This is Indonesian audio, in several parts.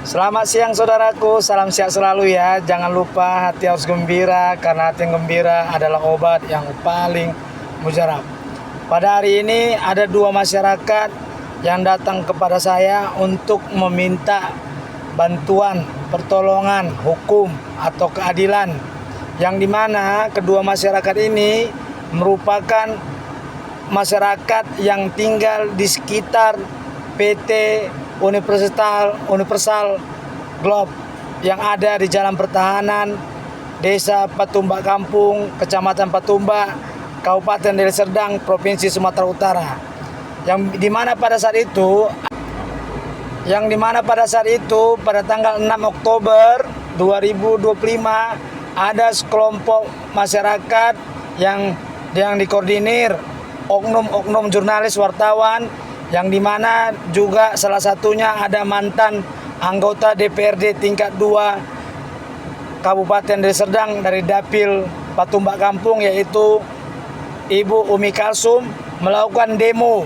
Selamat siang saudaraku, salam sehat selalu ya. Jangan lupa hati harus gembira, karena hati yang gembira adalah obat yang paling mujarab. Pada hari ini ada dua masyarakat yang datang kepada saya untuk meminta bantuan, pertolongan, hukum atau keadilan. Yang dimana kedua masyarakat ini merupakan masyarakat yang tinggal di sekitar PT Universal Globe yang ada di Jalan Pertahanan, Desa Patumbak Kampung, Kecamatan Patumbak, Kabupaten Deli Serdang, Provinsi Sumatera Utara. Yang dimana pada saat itu pada tanggal 6 Oktober 2025 ada sekelompok masyarakat yang dikoordinir oknum jurnalis wartawan, yang dimana juga salah satunya ada mantan anggota DPRD tingkat 2 Kabupaten Deli Serdang dari Dapil Patumbak Kampung, yaitu Ibu Umi Kalsum, melakukan demo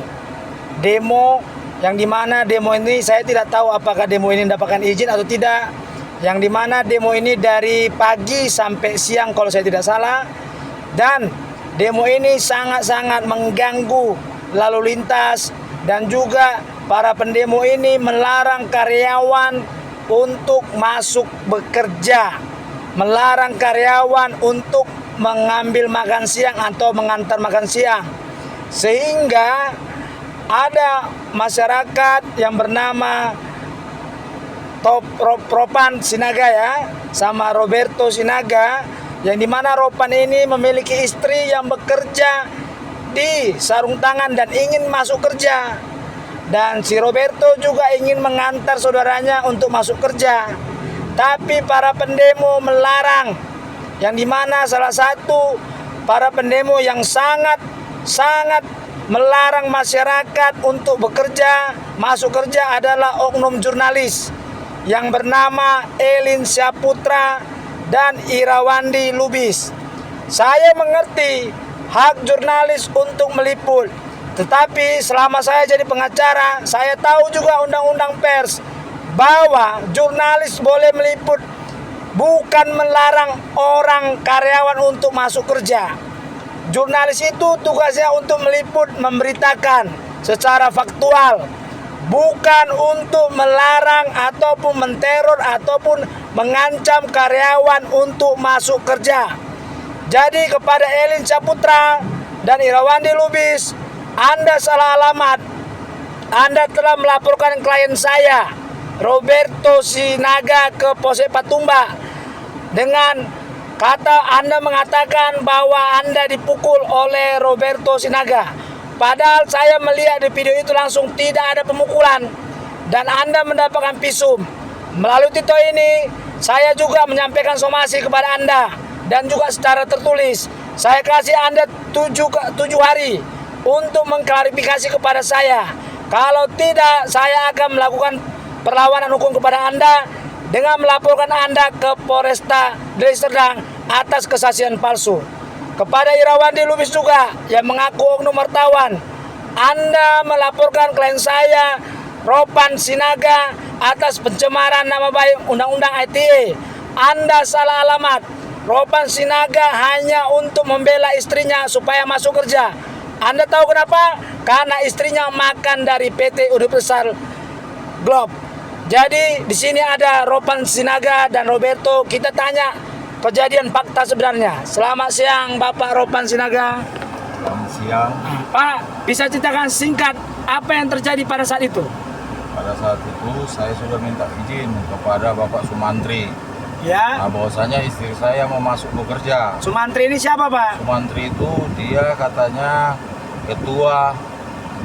yang dimana demo ini saya tidak tahu apakah demo ini mendapatkan izin atau tidak, yang dimana demo ini dari pagi sampai siang kalau saya tidak salah, dan demo ini sangat-sangat mengganggu lalu lintas. Dan juga para pendemo ini melarang karyawan untuk masuk bekerja, melarang karyawan untuk mengambil makan siang atau mengantar makan siang. Sehingga ada masyarakat yang bernama Ropan Sinaga ya, sama Roberto Sinaga, yang dimana Ropan ini memiliki istri yang bekerja di sarung tangan dan ingin masuk kerja, dan si Roberto juga ingin mengantar saudaranya untuk masuk kerja, tapi para pendemo melarang, yang dimana salah satu para pendemo yang sangat melarang masyarakat untuk bekerja, masuk kerja adalah oknum jurnalis yang bernama Elin Syaputra dan Irawandi Lubis. Saya mengerti hak jurnalis untuk meliput, tetapi selama saya jadi pengacara, saya tahu juga undang-undang pers bahwa jurnalis boleh meliput, bukan melarang orang karyawan untuk masuk kerja. Jurnalis itu tugasnya untuk meliput, memberitakan secara faktual, bukan untuk melarang ataupun menteror ataupun mengancam karyawan untuk masuk kerja. Jadi kepada Elin Saputra dan Irawandi Lubis, Anda salah alamat. Anda telah melaporkan klien saya, Roberto Sinaga, ke Polsek Patumbak dengan kata Anda mengatakan bahwa Anda dipukul oleh Roberto Sinaga. Padahal saya melihat di video itu langsung tidak ada pemukulan dan Anda mendapatkan visum. Melalui Tito ini, saya juga menyampaikan somasi kepada Anda dan juga secara tertulis. Saya kasih Anda 7 hari untuk mengklarifikasi kepada saya. Kalau tidak, saya akan melakukan perlawanan hukum kepada Anda dengan melaporkan Anda ke Polresta Deli Serdang atas kesaksian palsu. Kepada Irawandi Lubis juga yang mengaku oknum wartawan, Anda melaporkan klien saya, Ropan Sinaga, atas pencemaran nama baik Undang-Undang ITE. Anda salah alamat. Ropan Sinaga hanya untuk membela istrinya supaya masuk kerja. Anda tahu kenapa? Karena istrinya makan dari PT Universal Globe. Jadi di sini ada Ropan Sinaga dan Roberto. Kita tanya kejadian fakta sebenarnya. Selamat siang Bapak Ropan Sinaga. Selamat siang. Pak, bisa ceritakan singkat apa yang terjadi pada saat itu? Pada saat itu saya sudah minta izin kepada Bapak Sumantri. Ya. Nah, bahwasanya istri saya mau masuk bekerja. Sumantri ini siapa, Pak? Sumantri itu dia katanya ketua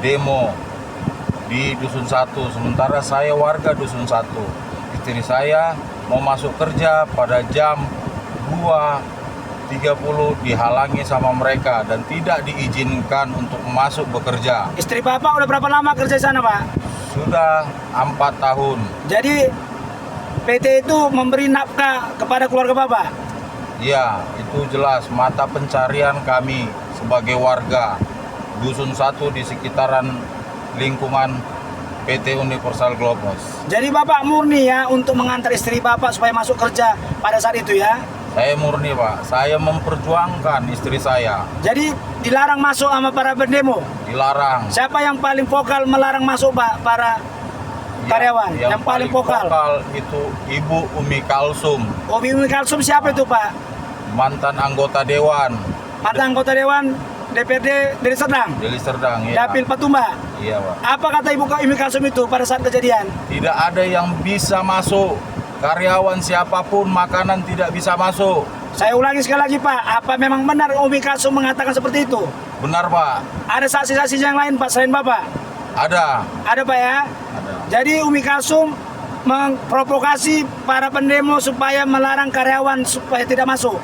demo di Dusun 1. Sementara saya warga Dusun 1. Istri saya mau masuk kerja pada jam 2.30 dihalangi sama mereka dan tidak diizinkan untuk masuk bekerja. Istri Bapak udah berapa lama kerja di sana, Pak? Sudah 4 tahun. Jadi PT itu memberi nafkah kepada keluarga Bapak? Ya, itu jelas mata pencarian kami sebagai warga Dusun 1 di sekitaran lingkungan PT Universal Globos. Jadi Bapak murni ya untuk mengantar istri Bapak supaya masuk kerja pada saat itu ya? Saya murni Pak, saya memperjuangkan istri saya. Jadi dilarang masuk sama para pendemo? Dilarang. Siapa yang paling vokal melarang masuk Pak para karyawan? Yang paling vokal itu Ibu Umi Kalsum. Umi Kalsum siapa itu Pak? Mantan anggota Dewan. Mantan anggota Dewan DPRD Deli Serdang? Deli Serdang, ya. Dapil Patumba? Iya Pak. Apa kata Ibu Umi Kalsum itu pada saat kejadian? Tidak ada yang bisa masuk. Karyawan siapapun makanan tidak bisa masuk. Saya ulangi sekali lagi Pak, apa memang benar Umi Kalsum mengatakan seperti itu? Benar Pak. Ada saksi-saksi yang lain Pak selain Bapak? Ada. Ada Pak ya? Ada. Jadi Umi Kalsum memprovokasi para pendemo supaya melarang karyawan supaya tidak masuk.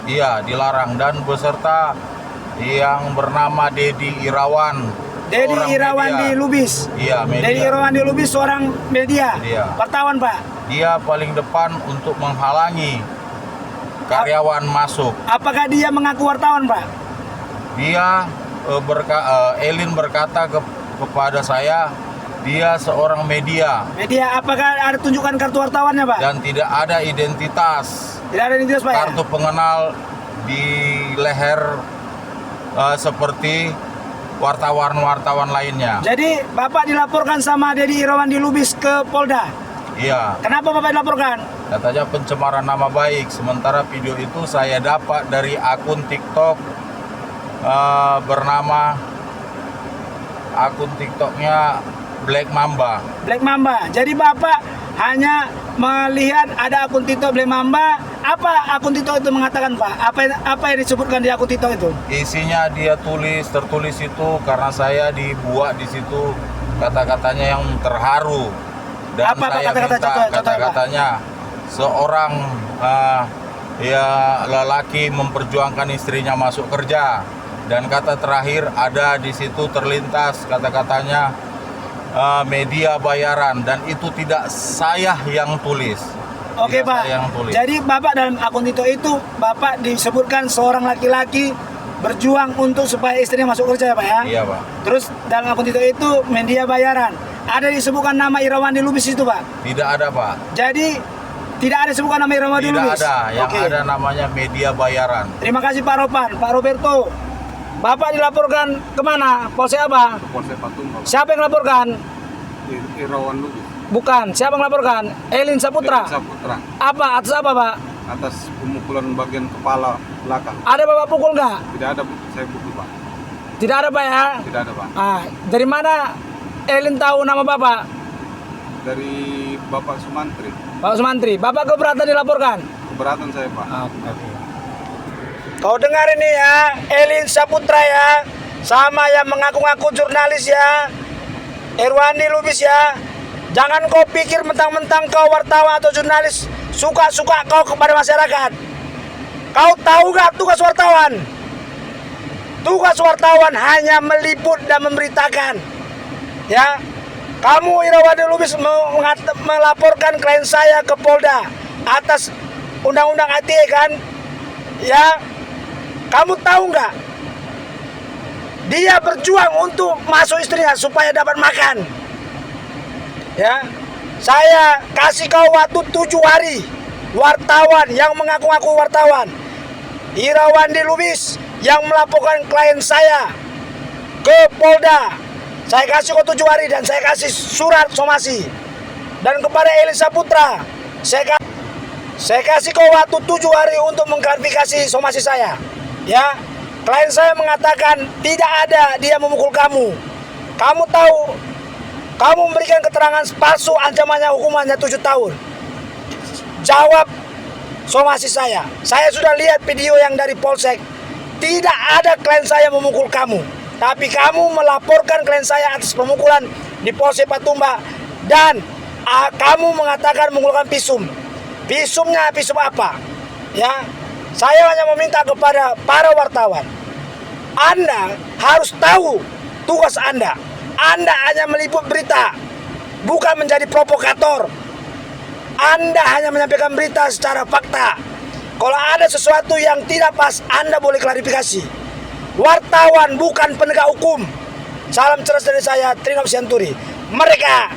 Iya, dilarang dan beserta yang bernama Dedi Irawan. Dedi seorang Irawan media. di Lubis. Iya, media. Dedi Irawan di Lubis seorang media. Media. Wartawan Pak. Dia paling depan untuk menghalangi karyawan masuk. Apakah dia mengaku wartawan Pak? Dia Elin berkata kepada saya, dia seorang media Media, apakah ada tunjukkan kartu wartawannya Pak? dan tidak ada identitas. Tidak ada identitas Pak ya? Kartu pengenal di leher seperti wartawan-wartawan lainnya. Jadi Bapak dilaporkan sama Dedi Irawan di Lubis ke Polda. Iya, Kenapa Bapak dilaporkan? katanya pencemaran nama baik. Sementara video itu saya dapat dari akun TikTok bernama akun TikToknya Black Mamba. Black Mamba. Jadi Bapak hanya melihat ada akun TikTok Black Mamba. Apa akun TikTok itu mengatakan Pak? Apa yang disebutkan di akun TikTok itu? Isinya dia tertulis itu karena saya dibuat di situ kata-katanya yang terharu. Dan Apa saya kata-kata minta contohnya, kata-katanya seorang ya lelaki memperjuangkan istrinya masuk kerja. Dan kata terakhir ada di situ terlintas kata-katanya media bayaran dan itu tidak saya yang tulis. Oke Tidak Pak, saya yang tulis. jadi Bapak dalam akun TikTok itu Bapak disebutkan seorang laki-laki berjuang untuk supaya istrinya masuk kerja ya Pak ya? Iya Pak. Terus dalam akun TikTok itu media bayaran. Ada disebutkan nama Irawan di Lubis itu Pak? Tidak ada Pak. Jadi tidak ada disebutkan nama Irawan di Tidak Lubis? ada. Yang Oke. ada namanya media bayaran. Terima kasih Pak Ropan, Pak Roberto. Bapak dilaporkan kemana? Polsek apa? Polsek Patumba, Siapa yang laporkan? Irawan Lubis, Bukan, siapa yang laporkan? Elin Saputra. Saputra, Apa? Atas apa Pak? atas pemukulan bagian kepala belakang. Ada Bapak pukul nggak? Tidak ada saya pukul Pak, Tidak ada Pak ya? tidak ada Pak. Ah, dari mana Elin tahu nama Bapak? Dari Bapak Sumantri, Pak Sumantri. Bapak keberatan dilaporkan? keberatan saya Pak. Kau dengar ini ya, Elin Saputra ya, sama yang mengaku-ngaku jurnalis ya, Irwandi Lubis ya. Jangan kau pikir mentang-mentang kau wartawan atau jurnalis suka-suka kau kepada masyarakat. Kau tahu gak tugas wartawan? Tugas wartawan hanya meliput dan memberitakan. Ya, kamu Irwandi Lubis melaporkan klien saya ke Polda atas undang-undang ITE kan? Ya, kamu tahu nggak? Dia berjuang untuk masuk istrinya supaya dapat makan. Ya, saya kasih kau waktu 7 hari. Wartawan yang mengaku-ngaku wartawan, Irawandi Lubis yang melaporkan klien saya ke Polda. Saya kasih kau 7 hari dan saya kasih surat somasi. Dan kepada Elin Saputra, saya kasih kau waktu 7 hari untuk mengklarifikasi somasi saya. Ya, klien saya mengatakan tidak ada dia memukul kamu. Kamu tahu, kamu memberikan keterangan palsu, ancamannya hukumannya 7 tahun. Jawab somasi saya. Saya sudah lihat video yang dari Polsek. Tidak ada klien saya memukul kamu. Tapi kamu melaporkan klien saya atas pemukulan di Polsek Patumba. Dan kamu mengatakan menggunakan visum. Visumnya visum apa? Ya, saya hanya meminta kepada para wartawan. Anda harus tahu tugas Anda. Anda hanya meliput berita, bukan menjadi provokator. Anda hanya menyampaikan berita secara fakta. Kalau ada sesuatu yang tidak pas, Anda boleh klarifikasi. Wartawan bukan penegak hukum. Salam cerdas dari saya, Trinop Sianturi. mereka.